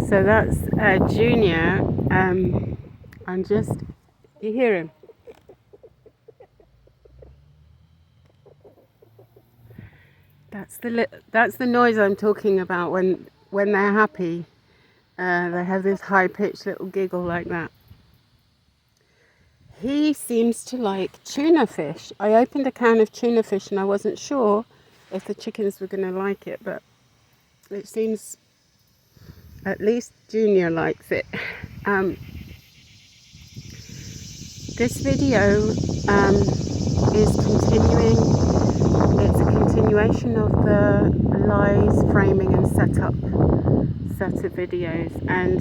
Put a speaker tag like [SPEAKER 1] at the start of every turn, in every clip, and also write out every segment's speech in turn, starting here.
[SPEAKER 1] So that's Junior. I'm just, you hear him? That's the noise I'm talking about when they're happy. They have this high pitched little giggle like that. He seems to like tuna fish. I opened a can of tuna fish and I wasn't sure if the chickens were going to like it, but it seems at least Junior likes it. This video is continuing. It's a continuation of the lies, framing and setup set of videos, and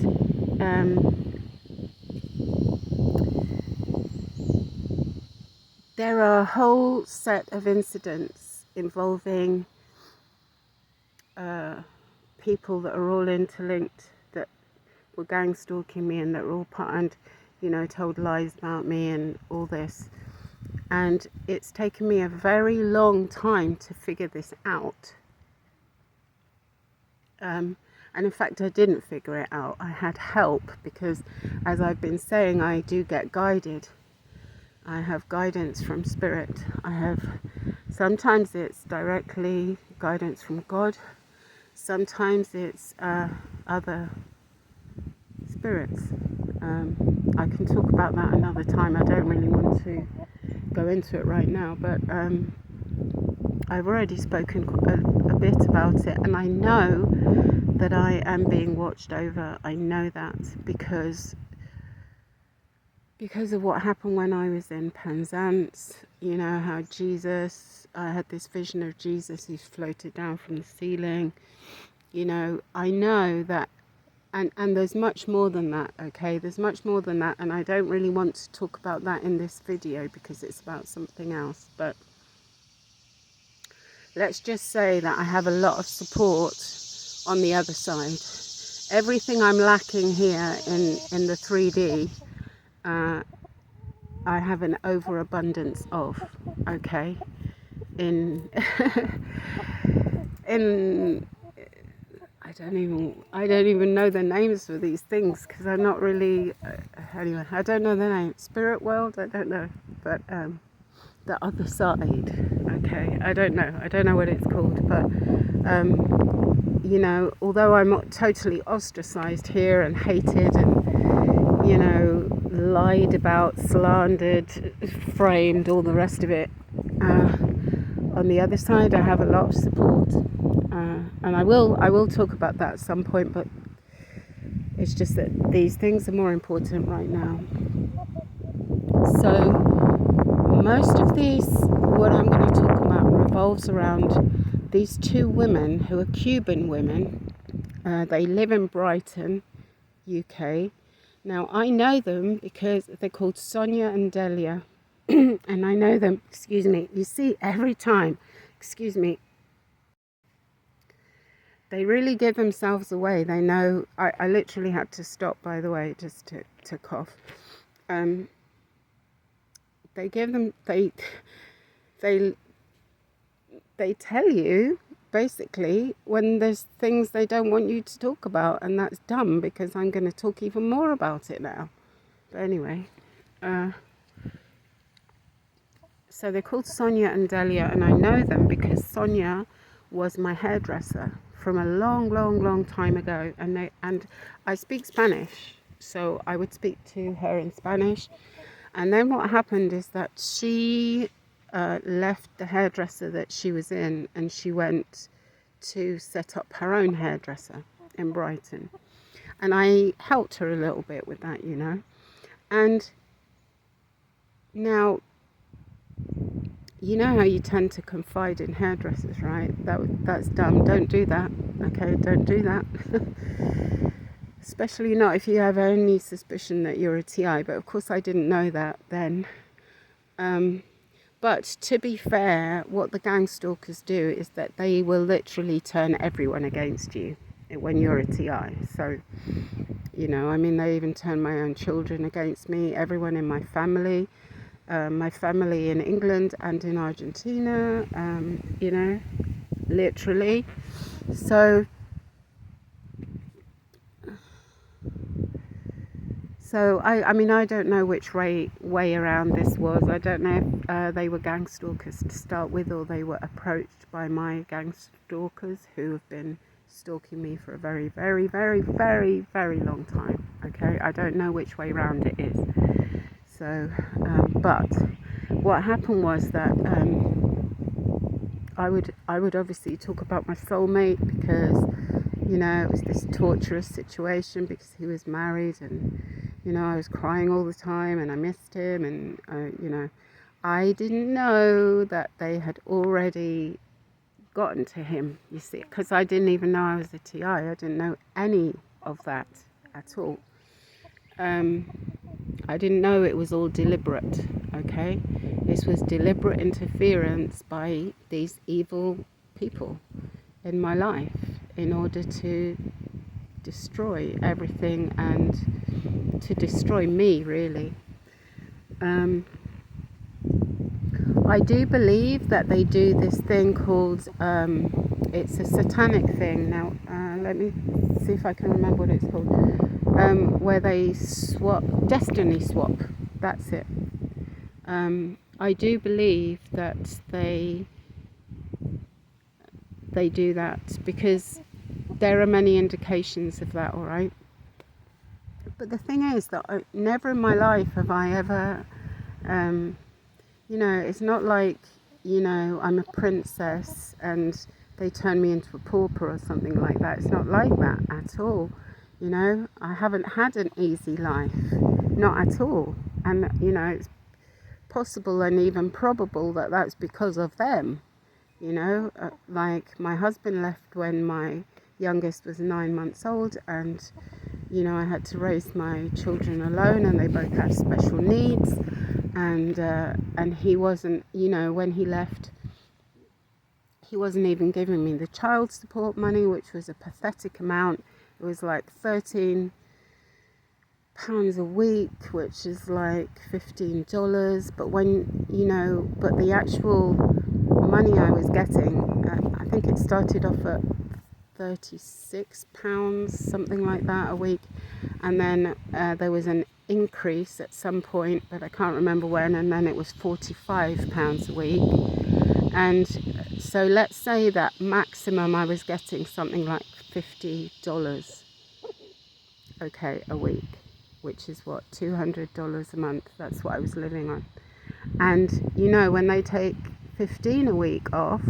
[SPEAKER 1] there are a whole set of incidents involving people that are all interlinked, that were gang stalking me and that were all part, and told lies about me and all this. And it's taken me a very long time to figure this out. And in fact, I didn't figure it out. I had help because, as I've been saying, I do get guided. I have guidance from Spirit. Sometimes it's directly guidance from God. Sometimes it's other spirits. I can talk about that another time. I don't really want to go into it right now, but I've already spoken a bit about it, and I know that I am being watched over. I know that because of what happened when I was in Penzance. How I had this vision of Jesus who's floated down from the ceiling. I know that, and there's much more than that, okay? There's much more than that, and I don't really want to talk about that in this video because it's about something else. But let's just say that I have a lot of support on the other side. Everything I'm lacking here in the 3D, I have an overabundance of, okay? In I don't even know the names for these things because I'm not really anyway. I don't know the name. Spirit world, I don't know, but the other side, okay. I don't know what it's called, but although I'm totally ostracized here and hated and lied about, slandered, framed, all the rest of it, on the other side I have a lot of support, and I will talk about that at some point, but it's just that these things are more important right now. So most of what I'm going to talk about revolves around these two women who are Cuban women. They live in Brighton, UK. Now I know them because they're called Sonia and Delia. And I know them, excuse me, you see, every time, excuse me, they really give themselves away. They know, I literally had to stop, by the way, just to cough. They give them, they tell you, basically, when there's things they don't want you to talk about, and that's dumb because I'm going to talk even more about it now. But anyway, so they're called Sonia and Delia, and I know them because Sonia was my hairdresser from a long, long, long time ago, and I speak Spanish, so I would speak to her in Spanish. And then what happened is that she left the hairdresser that she was in, and she went to set up her own hairdresser in Brighton, and I helped her a little bit with that, and now, you know how you tend to confide in hairdressers, right? That's dumb. Don't do that. Okay, don't do that. Especially not if you have any suspicion that you're a TI. But of course I didn't know that then. But to be fair, what the gang stalkers do is that they will literally turn everyone against you when you're a TI. So, they even turn my own children against me, everyone in my family in England and in Argentina, literally. So So I mean, I don't know which way around this was. I don't know if they were gang stalkers to start with, or they were approached by my gang stalkers who have been stalking me for a very, very, very, very, very long time. Okay, I don't know which way round it is. So, but what happened was that I would obviously talk about my soulmate, because it was this torturous situation because he was married, and I was crying all the time and I missed him, and I didn't know that they had already gotten to him, you see, because I didn't even know I was a TI. I didn't know any of that at all. I didn't know it was all deliberate, okay? This was deliberate interference by these evil people in my life in order to destroy everything and to destroy me, really. I do believe that they do this thing called, it's a satanic thing. Now, let me see if I can remember what it's called. Where they destiny swap. That's it. I do believe that they do that, because there are many indications of that, all right? But the thing is that never in my life have I ever, it's not like, I'm a princess and they turn me into a pauper or something like that. It's not like that at all. I haven't had an easy life, not at all. And, it's possible and even probable that that's because of them. Like my husband left when my youngest was 9 months old, and I had to raise my children alone, and they both have special needs, and he wasn't, when he left, he wasn't even giving me the child support money, which was a pathetic amount. It was like £13 a week, which is like $15. But but the actual money I was getting, I think it started off at £36, something like that, a week, and then there was an increase at some point, but I can't remember when, and then it was £45 a week. And so let's say that maximum I was getting something like $50, okay, a week, which is what, $200 a month. That's what I was living on. And when they take 15 a week off,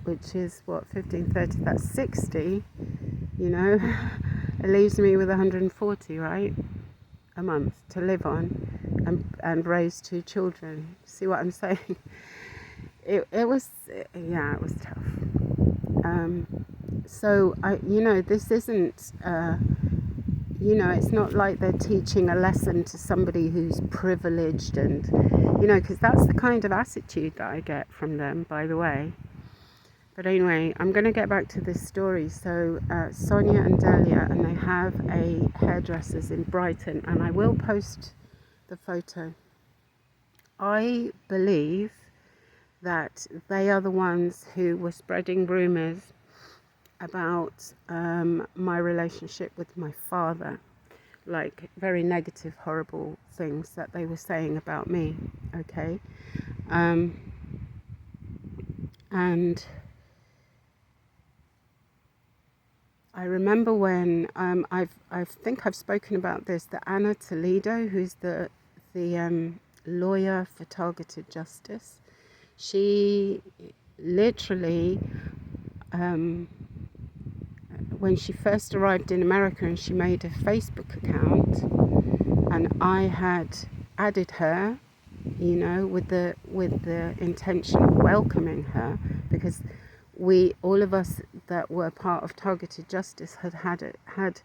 [SPEAKER 1] which is what, 15, 30, that's 60, it leaves me with 140, right, a month to live on and raise 2 children. See what I'm saying? It was tough. So this isn't, it's not like they're teaching a lesson to somebody who's privileged, and, because that's the kind of attitude that I get from them, by the way. But anyway, I'm going to get back to this story. So Sonia and Delia, and they have a hairdresser's in Brighton, and I will post the photo. I believe that they are the ones who were spreading rumours about my relationship with my father, like very negative, horrible things that they were saying about me, okay? And I remember when I think I've spoken about this, that Anna Toledo, who's the lawyer for targeted justice, she literally, when she first arrived in America, and she made a Facebook account, and I had added her, with the intention of welcoming her, because all of us that were part of targeted justice had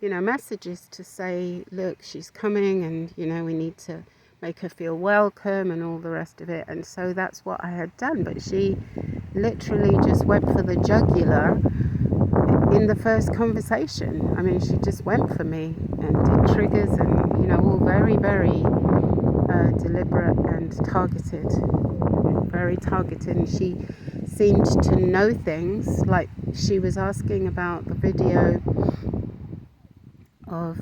[SPEAKER 1] messages to say, look, she's coming, and we need to make her feel welcome and all the rest of it. And so that's what I had done. But she literally just went for the jugular in the first conversation. I mean, she just went for me and did triggers and all very, very deliberate and targeted, very targeted. And she seemed to know things, like she was asking about the video of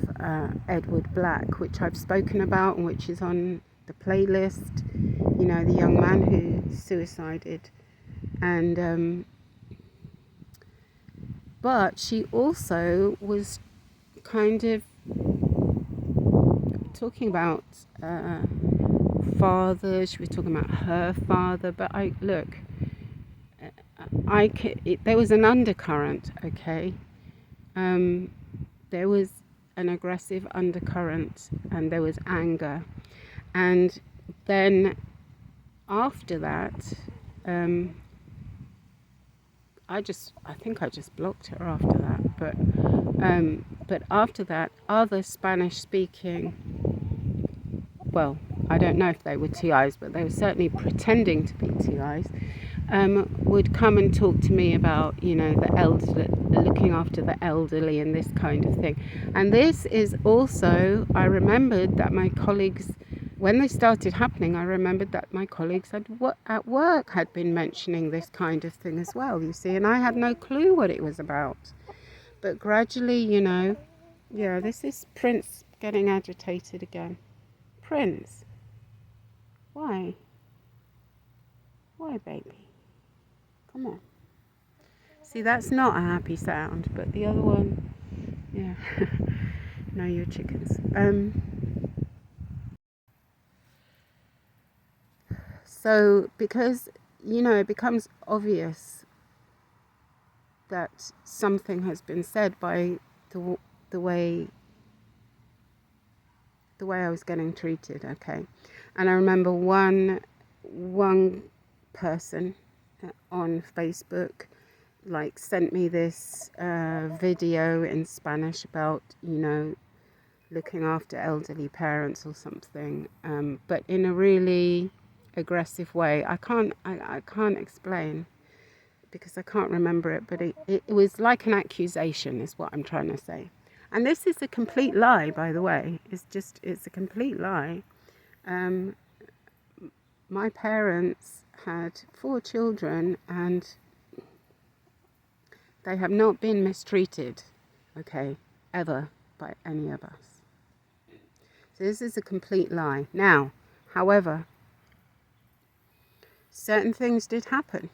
[SPEAKER 1] Edward Black, which I've spoken about and which is on the playlist. You know, the young man who suicided. And but she also was kind of talking about father. She was talking about her father. But there was an undercurrent, okay? There was an aggressive undercurrent, and there was anger. And then after that, I think I just blocked her after that. But after that, other Spanish-speaking, well, I don't know if they were TIs, but they were certainly pretending to be TIs, would come and talk to me about, you know, looking after the elderly and this kind of thing. And this is also, I remembered that my colleagues, when they started happening, I remembered that my colleagues at work had been mentioning this kind of thing as well, you see, and I had no clue what it was about. But gradually, you know, yeah, this is Prince getting agitated again. Prince, why? Why, baby? Come on. See, that's not a happy sound, but the other one, yeah. No, you're chickens. So, because, you know, it becomes obvious that something has been said by the way I was getting treated, okay? And I remember one person on Facebook like sent me this video in Spanish about, you know, looking after elderly parents or something, but in a really aggressive way. I can't explain because I can't remember it, but it was like an accusation is what I'm trying to say. And this is a complete lie, by the way. It's a complete lie. My parents had 4 children and they have not been mistreated, okay, ever by any of us. So this is a complete lie. Now, however, certain things did happen.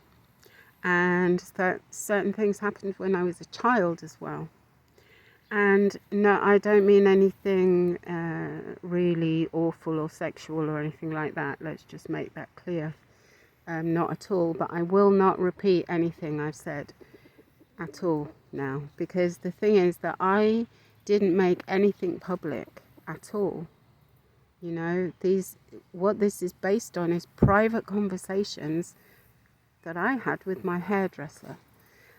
[SPEAKER 1] And certain things happened when I was a child as well. And no, I don't mean anything really awful or sexual or anything like that. Let's just make that clear. Not at all. But I will not repeat anything I've said at all now. Because the thing is that I didn't make anything public at all. You know, what this is based on is private conversations that I had with my hairdresser.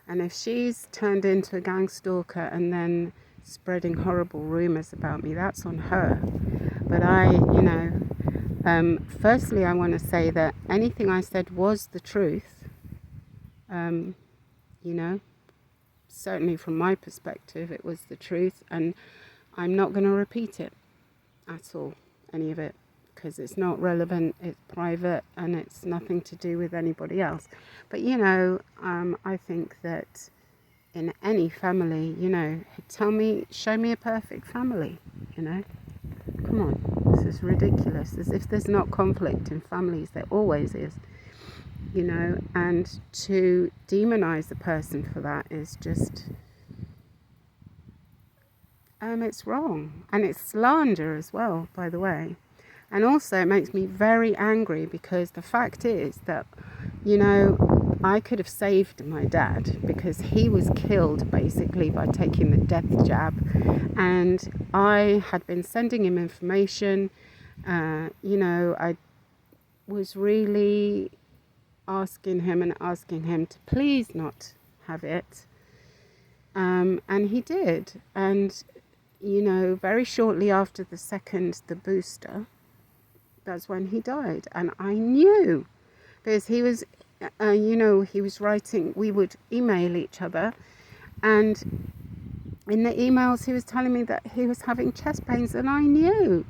[SPEAKER 1] And if she's turned into a gang stalker and then spreading horrible rumours about me, that's on her. But firstly, I want to say that anything I said was the truth. You know, certainly from my perspective, it was the truth. And I'm not going to repeat it at all, any of it. Because it's not relevant, it's private, and it's nothing to do with anybody else. But, you know, I think that in any family, you know, show me a perfect family, you know. Come on, this is ridiculous. As if there's not conflict in families, there always is, you know. And to demonize the person for that is just, it's wrong. And it's slander as well, by the way. And also it makes me very angry because the fact is that, you know, I could have saved my dad because he was killed basically by taking the death jab. And I had been sending him information. You know, I was really asking him to please not have it. And he did. And, you know, very shortly after the booster, that's when he died. And I knew because he was, you know, he was writing, we would email each other. And in the emails, he was telling me that he was having chest pains. And I knew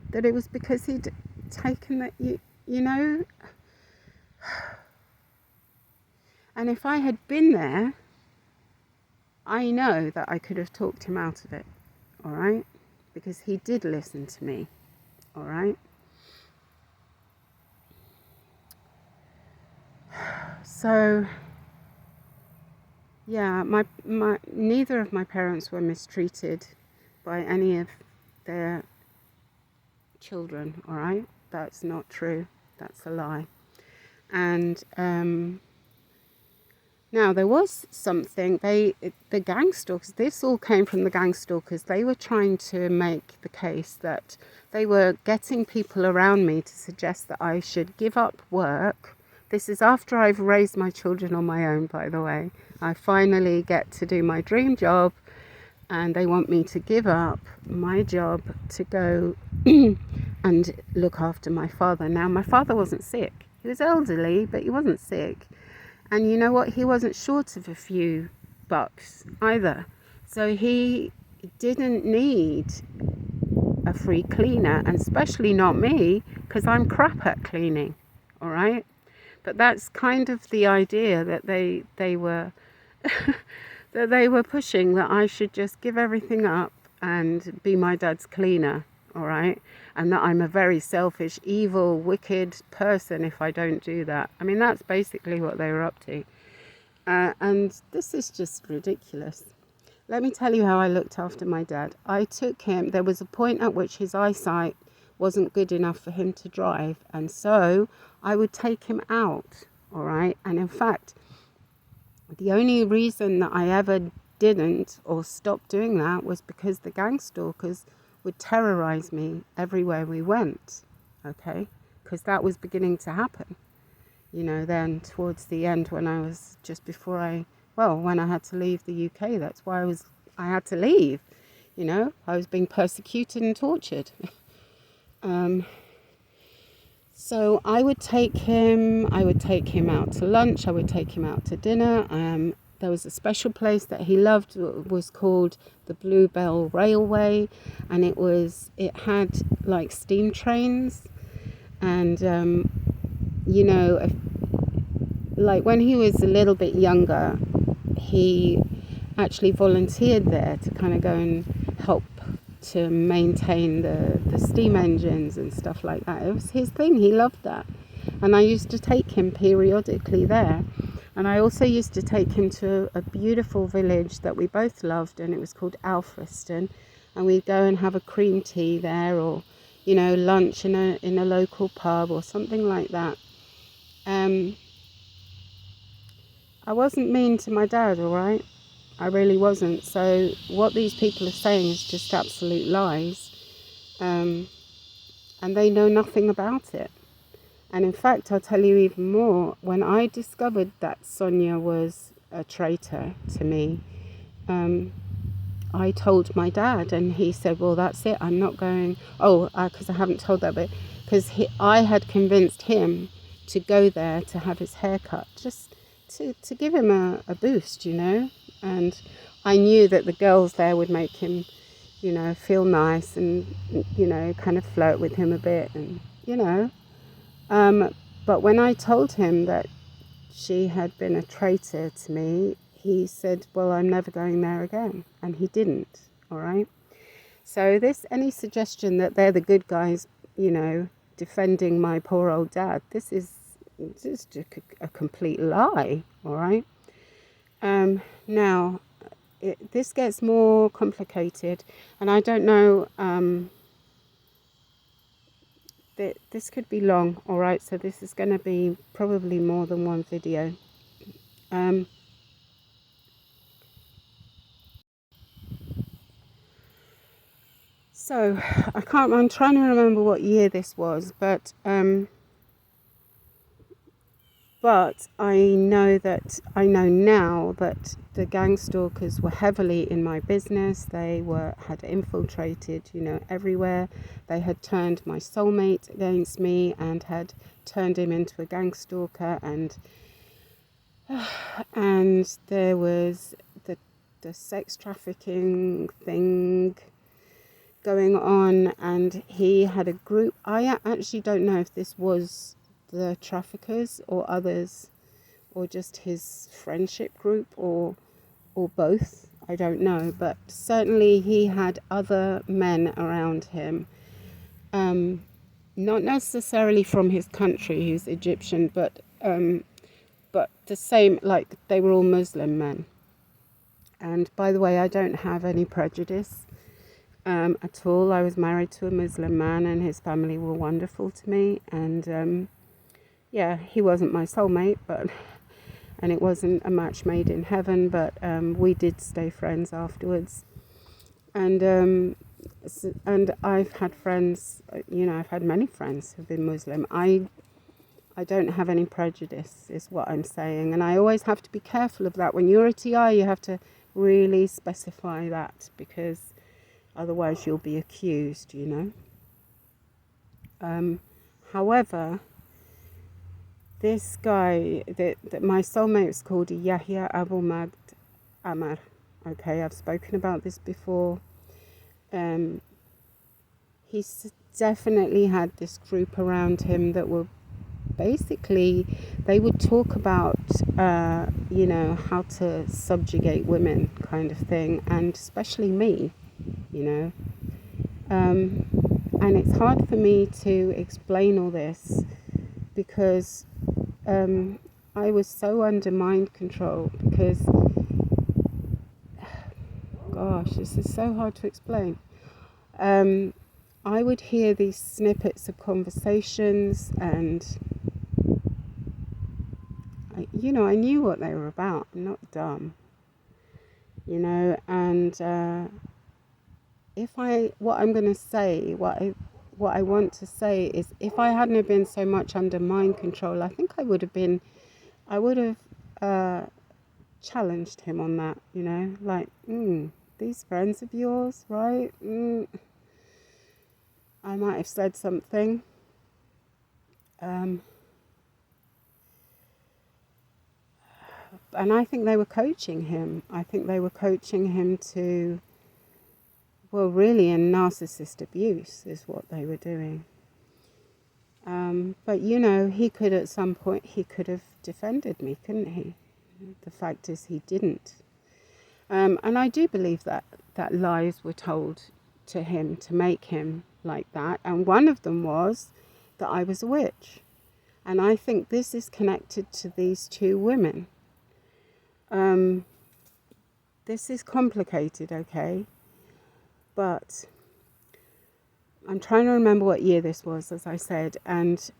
[SPEAKER 1] that it was because he'd taken that, you know. And if I had been there, I know that I could have talked him out of it. all right? Because he did listen to me, all right? So, yeah, neither of my parents were mistreated by any of their children, all right? That's not true. That's a lie. And now there was something, the gang stalkers, this all came from the gang stalkers. They were trying to make the case that they were getting people around me to suggest that I should give up work. This is after I've raised my children on my own, by the way. I finally get to do my dream job, and they want me to give up my job to go and look after my father. Now, my father wasn't sick. He was elderly, but he wasn't sick. And you know what? He wasn't short of a few bucks either. So he didn't need a free cleaner, and especially not me, because I'm crap at cleaning, all right? But that's kind of the idea that they were that they were pushing, that I should just give everything up and be my dad's cleaner, all right? And that I'm a very selfish, evil, wicked person if I don't do that. I mean, that's basically what they were up to. And this is just ridiculous. Let me tell you how I looked after my dad. I took him, there was a point at which his eyesight wasn't good enough for him to drive. And so I would take him out, all right? And in fact, the only reason that I ever didn't or stopped doing that was because the gang stalkers would terrorize me everywhere we went, okay? Because that was beginning to happen, you know, then towards the end when I was just before when I had to leave the UK. That's why I had to leave, you know. I was being persecuted and tortured. So I would take him out to lunch, I would take him out to dinner. There was a special place that he loved, was called the Bluebell Railway, and it had like steam trains. And you know, like when he was a little bit younger, he actually volunteered there to kind of go and help to maintain the steam engines and stuff like that. It was his thing. He loved that. And I used to take him periodically there. And I also used to take him to a beautiful village that we both loved, and it was called Alfriston. And we'd go and have a cream tea there, or, you know, lunch in a local pub or something like that. I wasn't mean to my dad, all right? I really wasn't. So what these people are saying is just absolute lies. And they know nothing about it. And in fact, I'll tell you even more. When I discovered that Sonia was a traitor to me, I told my dad, and he said, well, that's it. I'm not going. Oh, because I haven't told that bit. Because I had convinced him to go there to have his hair cut, just to give him a boost, you know. And I knew that the girls there would make him, you know, feel nice and, you know, kind of flirt with him a bit, and, you know. But when I told him that she had been a traitor to me, he said, well, I'm never going there again. And he didn't, all right? So any suggestion that they're the good guys, you know, defending my poor old dad, this is just a complete lie, all right? Now, this gets more complicated, and I don't know, this could be long, all right? So this is going to be probably more than one video. So I'm trying to remember what year this was, but I know now that the gang stalkers were heavily in my business. They had infiltrated, you know, everywhere. They had turned my soulmate against me and had turned him into a gang stalker, and there was the sex trafficking thing going on, and he had a group. I actually don't know if this was the traffickers or others, or just his friendship group, or both. I don't know, but certainly he had other men around him, not necessarily from his country, he's Egyptian, but the same, like they were all Muslim men. And by the way, I don't have any prejudice at all. I was married to a Muslim man and his family were wonderful to me. And yeah, he wasn't my soulmate, and it wasn't a match made in heaven, but we did stay friends afterwards. And I've had friends, I've had many friends who've been Muslim. I don't have any prejudice, is what I'm saying. And I always have to be careful of that. When you're a TI, you have to really specify that, because otherwise you'll be accused, However, this guy, that my soulmate is called Yahya Abu Magd Amar. Okay, I've spoken about this before. He's definitely had this group around him that were basically, they would talk about, how to subjugate women kind of thing, and especially me, and it's hard for me to explain all this because I was so under mind control, because, gosh, this is so hard to explain. I would hear these snippets of conversations, and I knew what they were about. I'm not dumb, and what I'm going to say, what I want to say is, if I hadn't have been so much under mind control, I think I would have challenged him on that, like, these friends of yours, right? I might have said something. And I think they were coaching him. I think they were coaching him to, well, really in narcissist abuse is what they were doing. But, he could, at some point, he could have defended me, couldn't he? The fact is he didn't. And I do believe that lies were told to him to make him like that. And one of them was that I was a witch. And I think this is connected to these two women. This is complicated, okay? But I'm trying to remember what year this was, as I said. And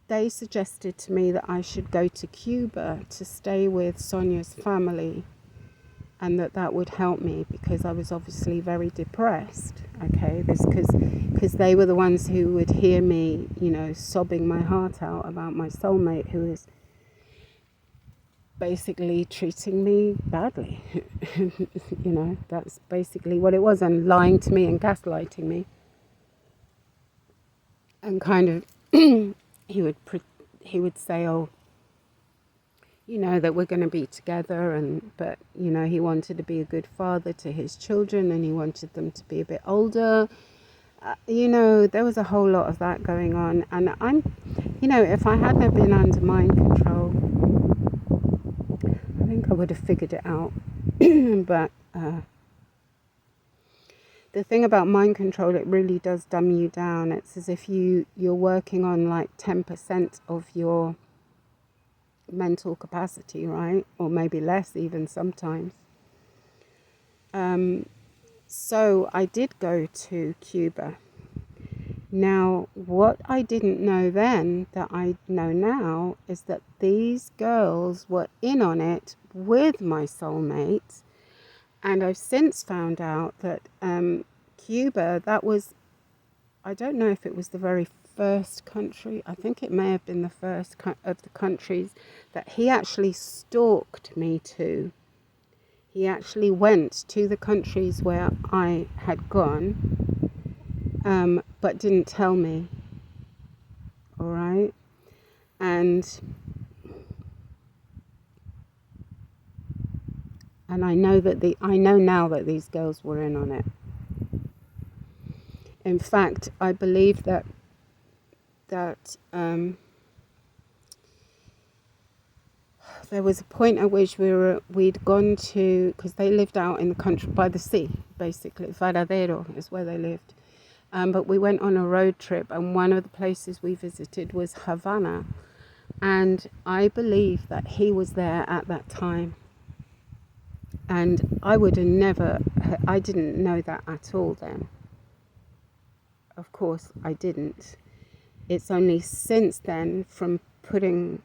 [SPEAKER 1] they suggested to me that I should go to Cuba to stay with Sonia's family, and that would help me, because I was obviously very depressed, okay? This because they were the ones who would hear me, sobbing my heart out about my soulmate, who is basically treating me badly. That's basically what it was, and lying to me and gaslighting me. And kind of, he would say, oh, that we're going to be together, but he wanted to be a good father to his children, and he wanted them to be a bit older. There was a whole lot of that going on, and if I hadn't been under mind control, I think I would have figured it out. But the thing about mind control, it really does dumb you down. It's as if you're working on like 10% of your mental capacity, right? Or maybe less even sometimes. So I did go to Cuba. Now, what I didn't know then that I know now is that these girls were in on it with my soulmate. And I've since found out that Cuba, that was, I don't know if it was the very first country, I think it may have been the first of the countries that he actually stalked me to. He actually went to the countries where I had gone, but didn't tell me. All right? And I know now that these girls were in on it. In fact, I believe that there was a point at which we'd gone to, because they lived out in the country by the sea, basically. Varadero is where they lived. But we went on a road trip, and one of the places we visited was Havana. And I believe that he was there at that time. And I didn't know that at all then. Of course, I didn't. It's only since then, from putting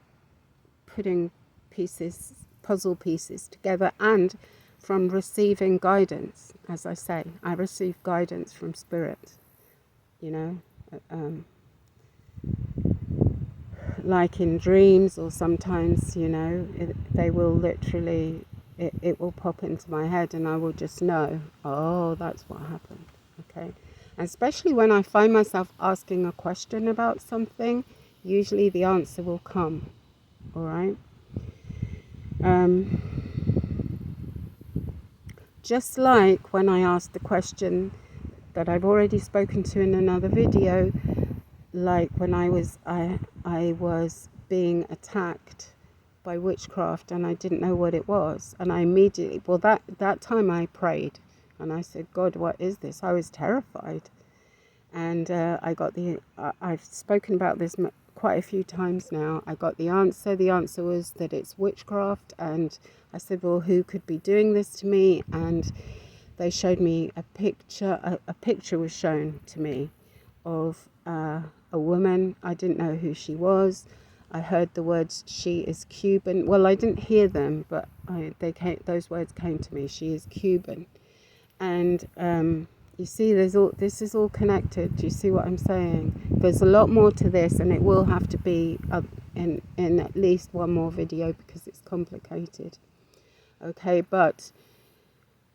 [SPEAKER 1] puzzle pieces together, and from receiving guidance. As I say, I received guidance from Spirit, like in dreams, or sometimes, they will literally, it will pop into my head and I will just know, oh, that's what happened. Okay. And especially when I find myself asking a question about something, usually the answer will come. All right. Just like when I asked the question that I've already spoken to in another video, like when I was being attacked by witchcraft and I didn't know what it was, and I immediately, that time I prayed and I said, God, what is this? I was terrified, and I've spoken about this quite a few times now. I got the answer. The answer was that it's witchcraft, and I said, well, who could be doing this to me? And they showed me a picture. A picture was shown to me of a woman. I didn't know who she was. I heard the words, she is Cuban. Well, I didn't hear them, but those words came to me. She is Cuban. And you see, this is all connected. Do you see what I'm saying? There's a lot more to this, and it will have to be in at least one more video because it's complicated. Okay, but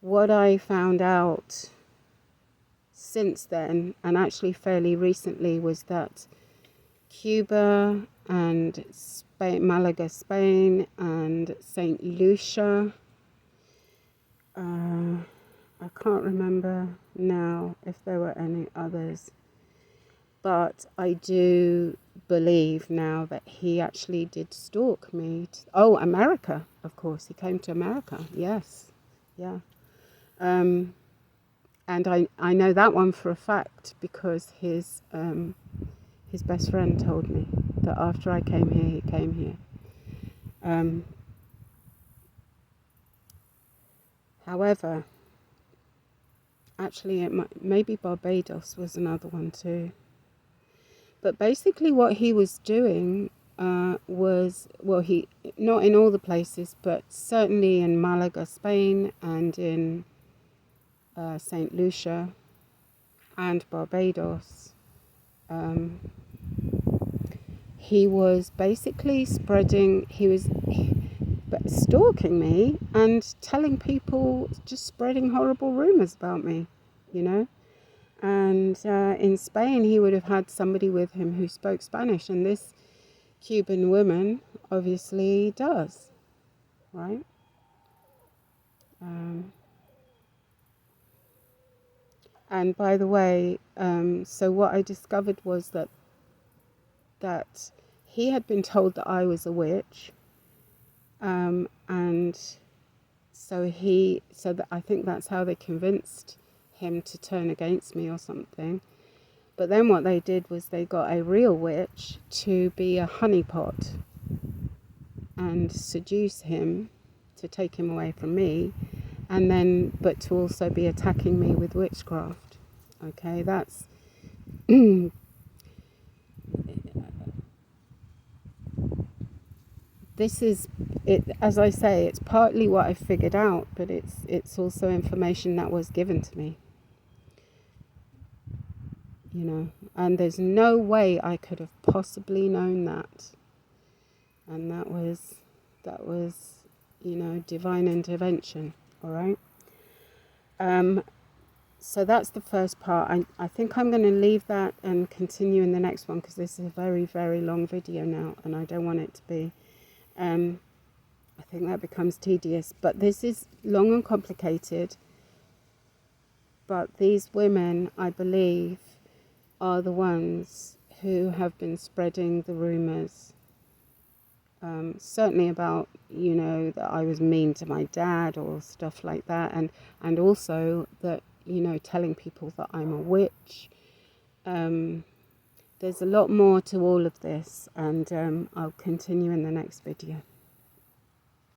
[SPEAKER 1] what I found out since then, and actually fairly recently, was that Cuba and Spain, Malaga, Spain, and St. Lucia, I can't remember now if there were any others, but I do believe now that he actually did stalk me. America, of course, he came to America, yes, yeah. And I know that one for a fact because his best friend told me that after I came here, he came here. However, actually, maybe Barbados was another one too. But basically what he was doing was, he, not in all the places, but certainly in Malaga, Spain, and in St. Lucia and Barbados, he was basically stalking me and telling people, just spreading horrible rumors about me, And in Spain, he would have had somebody with him who spoke Spanish, and this Cuban woman obviously does, right? And by the way, so what I discovered was that he had been told that I was a witch, and so I think that's how they convinced him to turn against me or something. But then what they did was they got a real witch to be a honeypot and seduce him to take him away from me, but to also be attacking me with witchcraft. Okay, that's this is it. As I say, it's partly what I figured out, but it's also information that was given to me. And there's no way I could have possibly known that. And that was divine intervention. All right. So that's the first part. I think I'm going to leave that and continue in the next one because this is a very, very long video now, and I don't want it to be. I think that becomes tedious. But this is long and complicated. But these women, I believe, are the ones who have been spreading the rumors certainly about, you know, that I was mean to my dad or stuff like that, and also that, you know, telling people that I'm a witch. There's a lot more to all of this, and I'll continue in the next video.